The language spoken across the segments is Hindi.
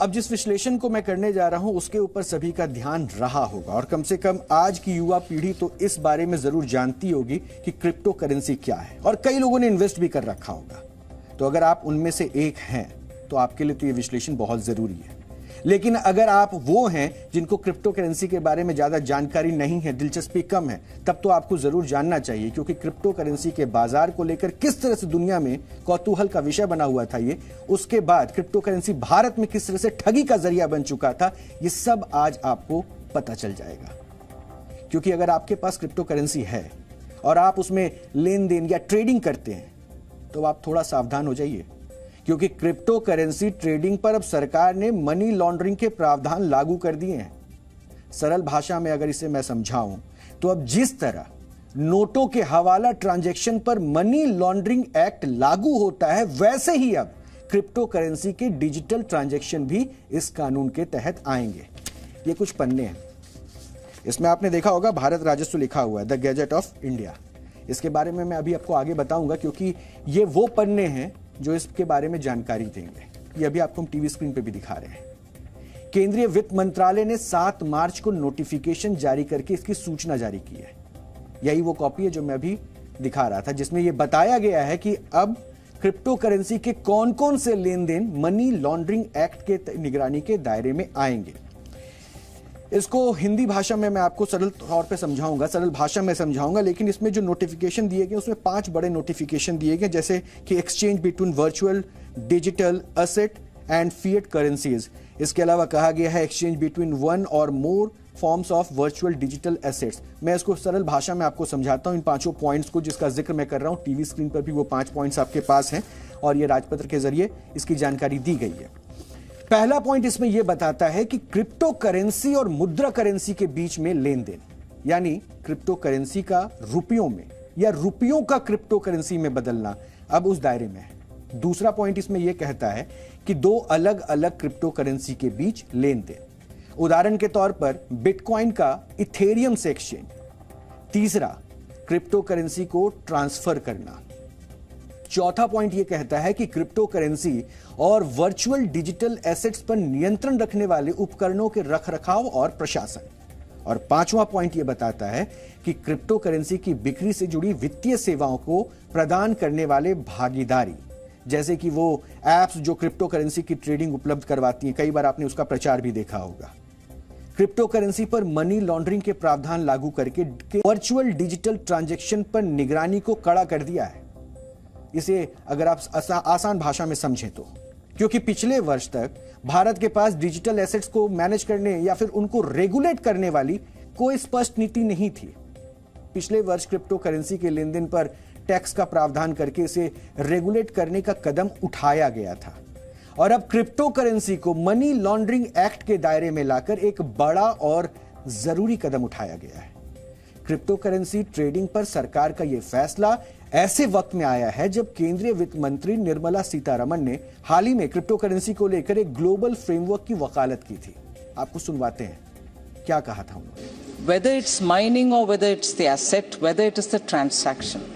अब जिस विश्लेषण को मैं करने जा रहा हूं उसके ऊपर सभी का ध्यान रहा होगा और कम से कम आज की युवा पीढ़ी तो इस बारे में जरूर जानती होगी कि क्रिप्टो करेंसी क्या है और कई लोगों ने इन्वेस्ट भी कर रखा होगा। तो अगर आप उनमें से एक हैं तो आपके लिए तो ये विश्लेषण बहुत जरूरी है। लेकिन अगर आप वो हैं जिनको क्रिप्टो करेंसी के बारे में ज्यादा जानकारी नहीं है, दिलचस्पी कम है, तब तो आपको जरूर जानना चाहिए, क्योंकि क्रिप्टो करेंसी के बाजार को लेकर किस तरह से दुनिया में कौतूहल का विषय बना हुआ था ये, उसके बाद क्रिप्टो करेंसी भारत में किस तरह से ठगी का जरिया बन चुका था, ये सब आज आपको पता चल जाएगा। क्योंकि अगर आपके पास क्रिप्टो करेंसी है और आप उसमें लेन देन या ट्रेडिंग करते हैं तो आप थोड़ा सावधान हो जाइए, क्योंकि क्रिप्टो करेंसी ट्रेडिंग पर अब सरकार ने मनी लॉन्ड्रिंग के प्रावधान लागू कर दिए हैं। सरल भाषा में अगर इसे मैं समझाऊं तो अब जिस तरह नोटों के हवाला ट्रांजैक्शन पर मनी लॉन्ड्रिंग एक्ट लागू होता है, वैसे ही अब क्रिप्टो करेंसी के डिजिटल ट्रांजैक्शन भी इस कानून के तहत आएंगे। ये कुछ पन्ने हैं, इसमें आपने देखा होगा भारत राजस्व लिखा हुआ है, द गैजेट ऑफ इंडिया। इसके बारे में मैं अभी आपको आगे बताऊंगा, क्योंकि ये वो पन्ने हैं जो इसके बारे में जानकारी देंगे। ये अभी आपको हम टीवी स्क्रीन पे भी दिखा रहे हैं। केंद्रीय वित्त मंत्रालय ने 7 मार्च को नोटिफिकेशन जारी करके इसकी सूचना जारी की है। यही वो कॉपी है जो मैं अभी दिखा रहा था, जिसमें यह बताया गया है कि अब क्रिप्टो करेंसी के कौन कौन से लेन देन मनी लॉन्ड्रिंग एक्ट के निगरानी के दायरे में आएंगे। इसको हिंदी भाषा में मैं आपको सरल तौर पे समझाऊंगा, सरल भाषा में समझाऊंगा, लेकिन इसमें जो नोटिफिकेशन दिए गए उसमें 5 बड़े नोटिफिकेशन दिए गए, जैसे कि exchange between virtual digital asset and fiat currencies. इसके अलावा कहा गया है एक्सचेंज बिटवीन वन और मोर forms of virtual digital assets. मैं इसको सरल भाषा में आपको समझाता हूं इन 5 पॉइंट्स को जिसका जिक्र मैं कर रहा हूं। टीवी स्क्रीन पर भी वो 5 पॉइंट्स आपके पास हैं और ये राजपत्र के जरिए इसकी जानकारी दी गई है। पहला पॉइंट इसमें यह बताता है कि क्रिप्टो करेंसी और मुद्रा करेंसी के बीच में लेन देन, यानी क्रिप्टो करेंसी का रुपयों में या रुपयों का क्रिप्टो करेंसी में बदलना अब उस दायरे में है। दूसरा पॉइंट इसमें यह कहता है कि 2 अलग अलग क्रिप्टो करेंसी के बीच लेन देन, उदाहरण के तौर पर बिटकॉइन का इथेरियम से एक्सचेंज। तीसरा, क्रिप्टो करेंसी को ट्रांसफर करना। चौथा पॉइंट यह कहता है कि क्रिप्टो करेंसी और वर्चुअल डिजिटल एसेट्स पर नियंत्रण रखने वाले उपकरणों के रखरखाव और प्रशासन। और 5वां पॉइंट यह बताता है कि क्रिप्टो करेंसी की बिक्री से जुड़ी वित्तीय सेवाओं को प्रदान करने वाले भागीदारी, जैसे कि वो एप्स जो क्रिप्टो करेंसी की ट्रेडिंग उपलब्ध करवाती हैं, कई बार आपने उसका प्रचार भी देखा होगा। क्रिप्टो करेंसी पर मनी लॉन्ड्रिंग के प्रावधान लागू करके वर्चुअल डिजिटल ट्रांजैक्शन पर निगरानी को कड़ा कर दिया है। इसे अगर आप आसान भाषा में समझें तो, क्योंकि पिछले वर्ष तक भारत के पास डिजिटल एसेट्स को मैनेज करने या फिर उनको रेगुलेट करने वाली कोई स्पष्ट नीति नहीं थी। पिछले वर्ष क्रिप्टो करेंसी के लेन देन पर टैक्स का प्रावधान करके इसे रेगुलेट करने का कदम उठाया गया था और अब क्रिप्टो करेंसी को मनी लॉन्ड्रिंग एक्ट के दायरे में लाकर एक बड़ा और जरूरी कदम उठाया गया है। क्रिप्टो करेंसी ट्रेडिंग पर सरकार का यह फैसला ऐसे वक्त में आया है जब केंद्रीय वित्त मंत्री निर्मला सीतारमण ने हाल ही में क्रिप्टो करेंसी को लेकर एक ग्लोबल फ्रेमवर्क की वकालत की थी। आपको सुनवाते हैं क्या कहा था उन्होंने। Whether it's mining or whether it's the asset, whether it is the transaction,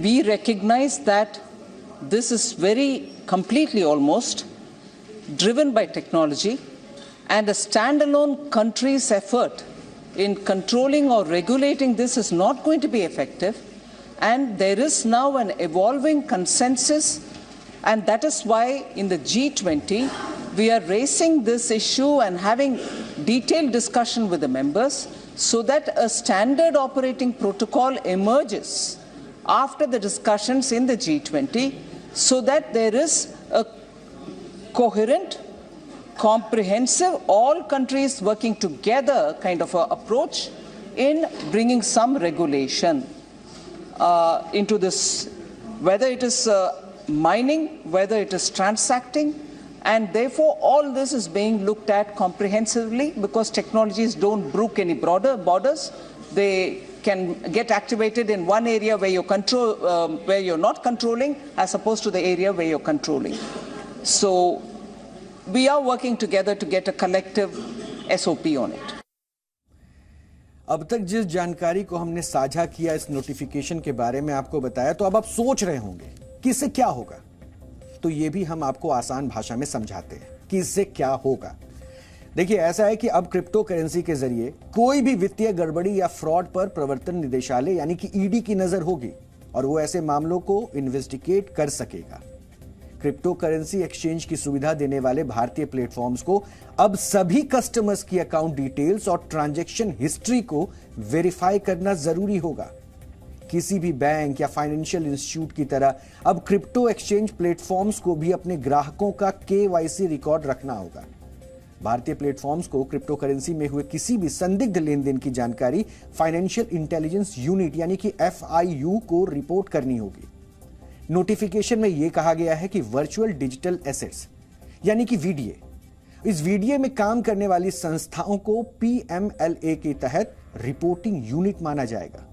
we recognize that this is very completely almost driven by technology, and a standalone country's effort in controlling or regulating this is not going to be effective. And there is now an evolving consensus, and that is why in the G20 we are raising this issue and having detailed discussion with the members so that a standard operating protocol emerges after the discussions in the G20, so that there is a coherent, comprehensive, all countries working together kind of an approach in bringing some regulation into this, whether it is mining, whether it is transacting, and therefore all this is being looked at comprehensively, because technologies don't brook any borders. They can get activated in one area where where you're not controlling, as opposed to the area where you're controlling. So we are working together to get a collective SOP on it. अब तक जिस जानकारी को हमने साझा किया इस नोटिफिकेशन के बारे में आपको बताया, तो अब आप सोच रहे होंगे कि इससे क्या होगा, तो ये भी हम आपको आसान भाषा में समझाते हैं। कि इससे क्या होगा। देखिए, ऐसा है कि अब क्रिप्टो करेंसी के जरिए कोई भी वित्तीय गड़बड़ी या फ्रॉड पर प्रवर्तन निदेशालय यानी कि ईडी की नजर होगी और वो ऐसे मामलों को इन्वेस्टिगेट कर सकेगा। क्रिप्टो करेंसी एक्सचेंज की सुविधा देने वाले भारतीय प्लेटफॉर्म्स को अब सभी कस्टमर्स की अकाउंट डिटेल्स और ट्रांजैक्शन हिस्ट्री को वेरीफाई करना जरूरी होगा। किसी भी बैंक या फाइनेंशियल इंस्टीट्यूट की तरह अब क्रिप्टो एक्सचेंज प्लेटफॉर्म्स को भी अपने ग्राहकों का केवाईसी रिकॉर्ड रखना होगा। भारतीय प्लेटफॉर्म्स को क्रिप्टो करेंसी में हुए किसी भी संदिग्ध लेन देन की जानकारी फाइनेंशियल इंटेलिजेंस यूनिट यानी कि FIU को रिपोर्ट करनी होगी। नोटिफिकेशन में यह कहा गया है कि वर्चुअल डिजिटल एसेट्स यानी कि VDA, इस VDA में काम करने वाली संस्थाओं को PMLA के तहत रिपोर्टिंग यूनिट माना जाएगा।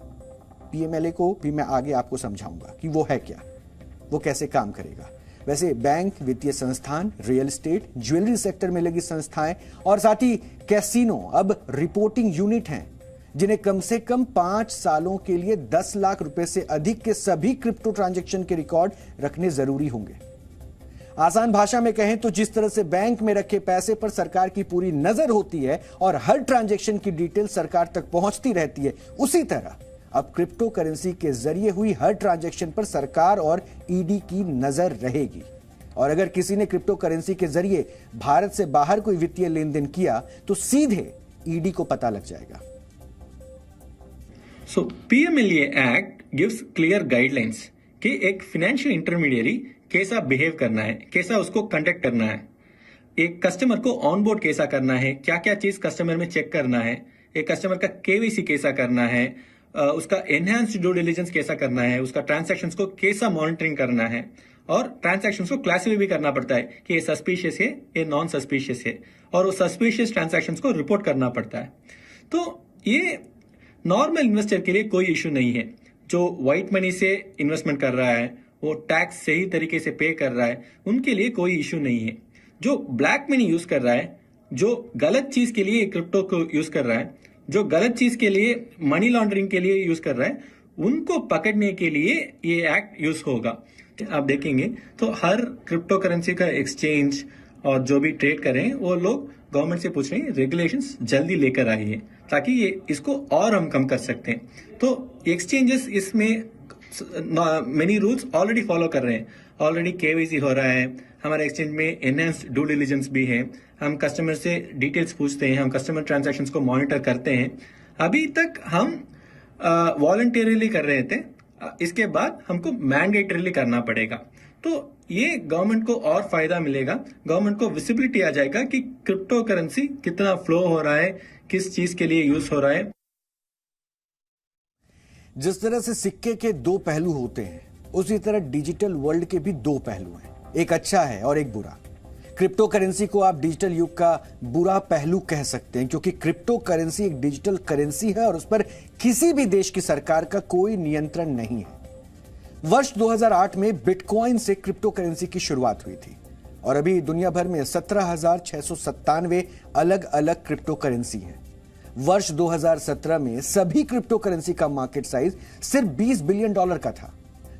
PMLA को भी मैं आगे आपको समझाऊंगा कि वो है क्या, वो कैसे काम करेगा। वैसे बैंक, वित्तीय संस्थान, रियल एस्टेट, ज्वेलरी सेक्टर में लगी संस्थाएं और साथ ही कैसीनो अब रिपोर्टिंग यूनिट हैं, जिन्हें कम से कम 5 सालों के लिए 10 लाख रुपए से अधिक के सभी क्रिप्टो ट्रांजैक्शन के रिकॉर्ड रखने जरूरी होंगे। आसान भाषा में कहें तो जिस तरह से बैंक में रखे पैसे पर सरकार की पूरी नजर होती है और हर ट्रांजैक्शन की डिटेल सरकार तक पहुंचती रहती है, उसी तरह अब क्रिप्टो करेंसी के जरिए हुई हर ट्रांजैक्शन पर सरकार और ईडी की नजर रहेगी। और अगर किसी ने क्रिप्टो करेंसी के जरिए भारत से बाहर कोई वित्तीय लेन देन किया तो सीधे ईडी को पता लग जाएगा। So PMLA Act gives clear guidelines कि एक फाइनेंशियल इंटरमीडियरी कैसा बिहेव करना है, कैसा उसको कंडक्ट करना है, एक कस्टमर को ऑनबोर्ड कैसा करना है, क्या क्या चीज कस्टमर में चेक करना है, एक कस्टमर का KYC कैसा करना है, उसका एनहांस्ड ड्यू डिलिजेंस कैसा करना है, उसका ट्रांजैक्शंस को कैसा मॉनिटरिंग करना है और ट्रांजैक्शंस को क्लासिफाई भी करना पड़ता है कि ये सस्पिशियस है, ये नॉन सस्पिशियस है और वो सस्पिशियस ट्रांजैक्शंस को रिपोर्ट करना पड़ता है। तो ये नॉर्मल इन्वेस्टर के लिए कोई इशू नहीं है। जो व्हाइट मनी से इन्वेस्टमेंट कर रहा है, वो टैक्स सही तरीके से पे कर रहा है, उनके लिए कोई इशू नहीं है। जो ब्लैक मनी यूज कर रहा है, जो गलत चीज के लिए क्रिप्टो को यूज कर रहा है, जो गलत चीज के लिए मनी लॉन्ड्रिंग के लिए यूज कर रहा है, उनको पकड़ने के लिए ये एक्ट यूज होगा। आप देखेंगे तो हर क्रिप्टो करेंसी का एक्सचेंज और जो भी ट्रेड करें वो लोग गवर्नमेंट से पूछ रहे हैं रेगुलेशंस जल्दी लेकर आइए ताकि ये इसको और हम कम कर सकते हैं। तो एक्सचेंजेस इसमें मेनी रूल्स ऑलरेडी फॉलो कर रहे हैं। ऑलरेडी KYC हो रहा है, हमारे एक्सचेंज में एनहांस्ड ड्यू डिलिजेंस भी है, हम कस्टमर से डिटेल्स पूछते हैं, हम कस्टमर ट्रांजैक्शंस को मॉनिटर करते हैं। अभी तक हम वॉलंटियरली कर रहे थे, इसके बाद हमको मैंडेटरीली करना पड़ेगा। तो ये गवर्नमेंट को और फायदा मिलेगा, गवर्नमेंट को विजिबिलिटी आ जाएगा कि क्रिप्टो करेंसी कितना फ्लो हो रहा है, किस चीज के लिए यूज हो रहा है। जिस तरह से सिक्के के 2 पहलू होते हैं, उसी तरह डिजिटल वर्ल्ड के भी 2 पहलू हैं, एक अच्छा है और एक बुरा। क्रिप्टो करेंसी को आप डिजिटल युग का बुरा पहलू कह सकते हैं, क्योंकि क्रिप्टो करेंसी एक डिजिटल करेंसी है और उस पर किसी भी देश की सरकार का कोई नियंत्रण नहीं है। वर्ष 2008 में बिटकॉइन से क्रिप्टो करेंसी की शुरुआत हुई थी और अभी दुनिया भर में 17,697 अलग अलग क्रिप्टो करेंसी हैं। वर्ष 2017 में सभी क्रिप्टो करेंसी का मार्केट साइज सिर्फ $20 बिलियन का था,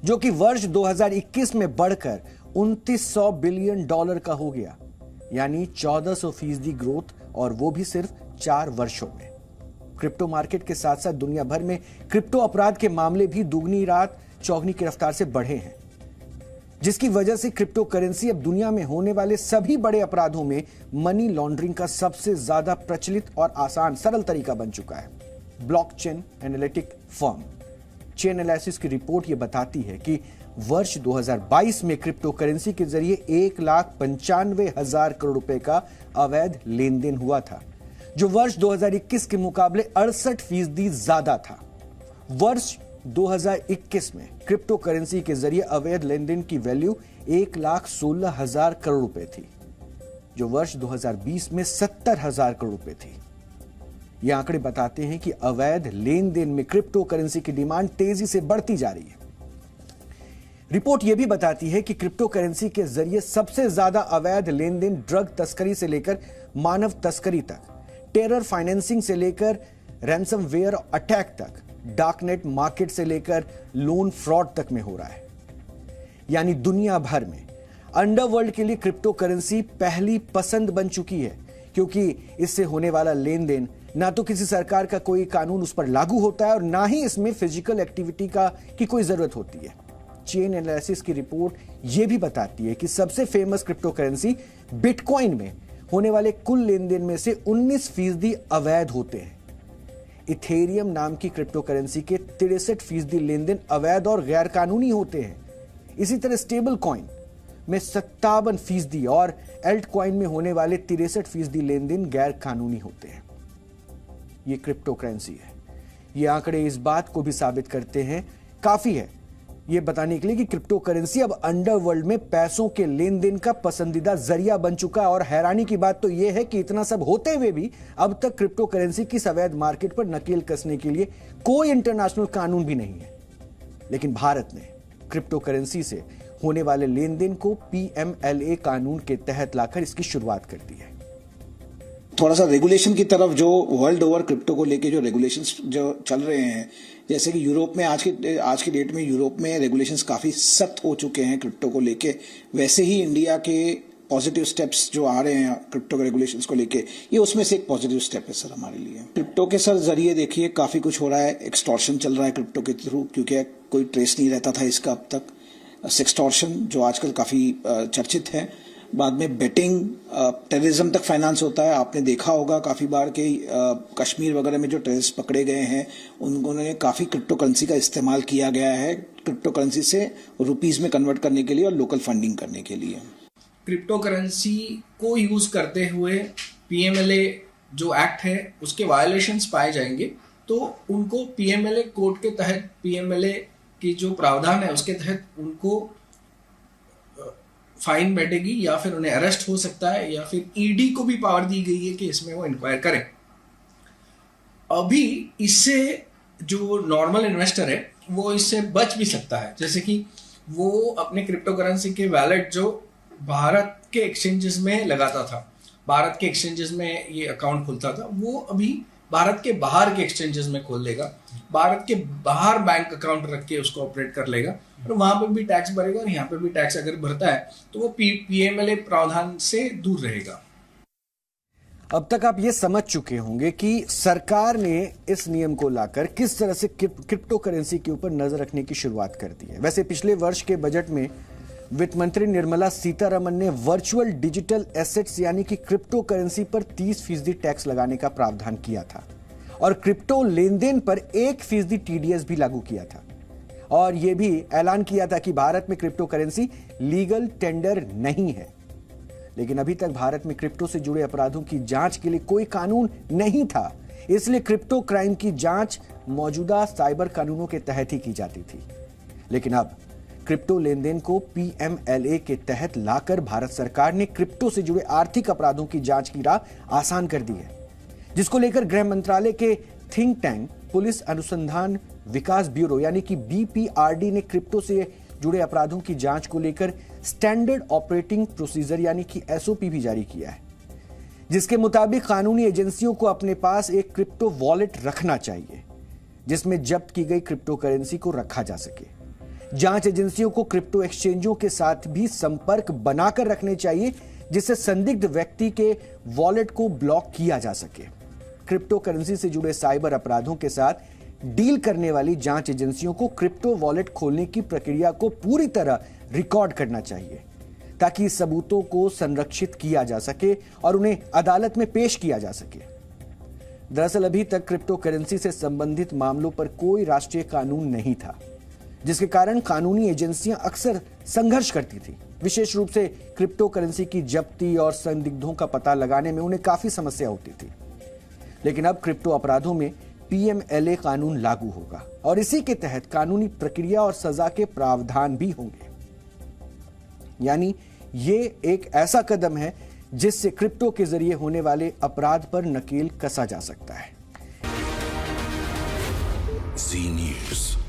जो कि वर्ष 2021 में बढ़कर $2,900 बिलियन का हो गया, यानी 1400% ग्रोथ, और वो भी सिर्फ 4 वर्षों में। क्रिप्टो मार्केट के साथ साथ दुनिया भर में क्रिप्टो अपराध के मामले भी दुगनी रात चौगनी की रफ्तार से बढ़े हैं, जिसकी वजह से क्रिप्टो करेंसी अब दुनिया में होने वाले सभी बड़े अपराधों में मनी लॉन्ड्रिंग का सबसे ज्यादा प्रचलित और आसान सरल तरीका बन चुका है। Blockchain analytic firm chain analysis की रिपोर्ट यह बताती है कि वर्ष 2022 में क्रिप्टो करेंसी के जरिए 1,95,000 करोड़ रुपए का अवैध लेन देन हुआ था, जो वर्ष 2021 के मुकाबले 68% ज्यादा था। वर्ष 2021 में क्रिप्टो करेंसी के जरिए अवैध लेन देन की वैल्यू 1,16,000 करोड़ रुपए थी, जो वर्ष 2020 में 70,000 करोड़ रुपए थी। ये आंकड़े बताते हैं कि अवैध लेन देन में क्रिप्टो करेंसी की डिमांड तेजी से बढ़ती जा रही है। रिपोर्ट यह भी बताती है कि क्रिप्टो करेंसी के जरिए सबसे ज्यादा अवैध लेन देन ड्रग तस्करी से लेकर मानव तस्करी तक, टेरर फाइनेंसिंग से लेकर रैंसमवेयर अटैक तक, डार्कनेट मार्केट से लेकर लोन फ्रॉड तक में हो रहा है। यानी दुनिया भर में अंडरवर्ल्ड के लिए क्रिप्टो करेंसी पहली पसंद बन चुकी है, क्योंकि इससे होने वाला लेन देन ना तो किसी सरकार का कोई कानून उस पर लागू होता है और ना ही इसमें फिजिकल एक्टिविटी की कोई जरूरत होती है। चेन एनालिसिस की रिपोर्ट यह भी बताती है कि सबसे फेमस क्रिप्टो करेंसी बिटकॉइन में होने वाले कुल लेन देन में से 19% अवैध होते हैं। इथेरियम नाम की क्रिप्टो करेंसी के 63% लेन देन अवैध और गैर कानूनी होते हैं। इसी तरह स्टेबल कॉइन में 57% और एल्ट कॉइन में होने वाले 63% लेन देन गैर कानूनी होते हैं। ये क्रिप्टो करेंसी है। ये आंकड़े इस बात को भी साबित करते हैं, काफी है ये बताने के लिए कि क्रिप्टो करेंसी अब अंडरवर्ल्ड में पैसों के लेन देन का पसंदीदा जरिया बन चुका है। और हैरानी की बात तो यह है कि इतना सब होते हुए भी अब तक क्रिप्टो करेंसी की अवैध मार्केट पर नकेल कसने के लिए कोई इंटरनेशनल कानून भी नहीं है। लेकिन भारत ने क्रिप्टो करेंसी से होने वाले लेन देन को PMLA कानून के तहत लाकर इसकी शुरुआत कर दी है। थोड़ा सा रेगुलेशन की तरफ, जो वर्ल्ड ओवर क्रिप्टो को लेके जो रेगुलेशंस जो चल रहे हैं, जैसे कि यूरोप में आज की डेट में यूरोप में रेगुलेशंस काफी सख्त हो चुके हैं क्रिप्टो को लेके, वैसे ही इंडिया के पॉजिटिव स्टेप्स जो आ रहे हैं क्रिप्टो के रेगुलेशंस को लेके, ये उसमें से एक पॉजिटिव स्टेप है सर हमारे लिए। क्रिप्टो के सर जरिए देखिए काफी कुछ हो रहा है। एक्सटॉर्शन चल रहा है क्रिप्टो के थ्रू, क्योंकि कोई ट्रेस नहीं रहता था इसका अब तक। सेक्सटॉर्शन जो आजकल काफी चर्चित है। बाद में बेटिंग, टेररिज्म तक फाइनेंस होता है। आपने देखा होगा काफी बार कि कश्मीर वगैरह में जो टेररिस्ट पकड़े गए हैं उन्होंने काफी क्रिप्टो करेंसी का इस्तेमाल किया गया है, क्रिप्टो करेंसी से रुपीस में कन्वर्ट करने के लिए और लोकल फंडिंग करने के लिए। क्रिप्टो करेंसी को यूज करते हुए PMLA जो एक्ट है उसके वायलेशंस पाए जाएंगे तो उनको PMLA कोड के तहत, PMLA की जो प्रावधान है उसके तहत उनको फाइन बैठेगी या फिर उन्हें अरेस्ट हो सकता है, या फिर ED को भी पावर दी गई है कि इसमें वो इंक्वायर करें। अभी इससे जो नॉर्मल इन्वेस्टर है वो इससे बच भी सकता है, जैसे कि वो अपने क्रिप्टो करेंसी के वैलेट जो भारत के एक्सचेंजेस में लगाता था, भारत के एक्सचेंजेस में ये अकाउंट खुलता था, वो अभी भारत के बाहर के एक्सचेंजेस में खोल लेगा, भारत के बाहर बैंक अकाउंट रख के उसको ऑपरेट कर लेगा और वहां पे भी टैक्स भरेगा और यहाँ पे भी टैक्स अगर भरता है तो वो PMLA प्रावधान से दूर रहेगा। अब तक आप ये समझ चुके होंगे कि सरकार ने इस नियम को लाकर किस तरह से क्रिप्टो करेंसी के ऊपर नजर रखने की शुरुआत कर दी है। वैसे पिछले वर्ष के बजट में वित्त मंत्री निर्मला सीतारमण ने वर्चुअल डिजिटल एसेट्स यानी कि क्रिप्टो करेंसी पर 30% टैक्स लगाने का प्रावधान किया था और क्रिप्टो लेन देन पर 1% TDS भी लागू किया था। और यह भी ऐलान किया था कि भारत में क्रिप्टो करेंसी लीगल टेंडर नहीं है। लेकिन अभी तक भारत में क्रिप्टो से जुड़े अपराधों की जांच के लिए कोई कानून नहीं था, इसलिए क्रिप्टो क्राइम की जांच मौजूदा साइबर कानूनों के तहत ही की जाती थी। लेकिन अब क्रिप्टो लेन देन को PMLA के तहत लाकर भारत सरकार ने क्रिप्टो से जुड़े आर्थिक अपराधों की जांच की राह आसान कर दी है, जिसको लेकर गृह मंत्रालय के थिंक टैंक पुलिस अनुसंधान विकास ब्यूरो यानी कि BPRD ने क्रिप्टो से जुड़े अपराधों की जांच को लेकर स्टैंडर्ड ऑपरेटिंग प्रोसीजर यानी कि SOP भी जारी किया है, जिसके मुताबिक कानूनी एजेंसियों को अपने पास एक क्रिप्टो वॉलेट रखना चाहिए जिसमें जब्त की गई क्रिप्टो करेंसी को रखा जा सके। जांच एजेंसियों को क्रिप्टो एक्सचेंजों के साथ भी संपर्क बनाकर रखने चाहिए जिससे संदिग्ध व्यक्ति के वॉलेट को ब्लॉक किया जा सके। क्रिप्टो करेंसी से जुड़े साइबर अपराधों के साथ डील करने वाली जांच एजेंसियों को क्रिप्टो वॉलेट खोलने की प्रक्रिया को पूरी तरह रिकॉर्ड करना चाहिए ताकि सबूतों को संरक्षित किया जा सके और उन्हें अदालत में पेश किया जा सके। दरअसल अभी तक क्रिप्टो करेंसी से संबंधित मामलों पर कोई राष्ट्रीय कानून नहीं था, जिसके कारण कानूनी एजेंसियां अक्सर संघर्ष करती थी। विशेष रूप से क्रिप्टो करेंसी की जब्ती और संदिग्धों का पता लगाने में उन्हें काफी समस्या होती थी। लेकिन अब क्रिप्टो अपराधों में PMLA कानून लागू होगा और इसी के तहत कानूनी प्रक्रिया और सजा के प्रावधान भी होंगे। यानी ये एक ऐसा कदम है जिससे क्रिप्टो के जरिए होने वाले अपराध पर नकेल कसा जा सकता है। Zee News।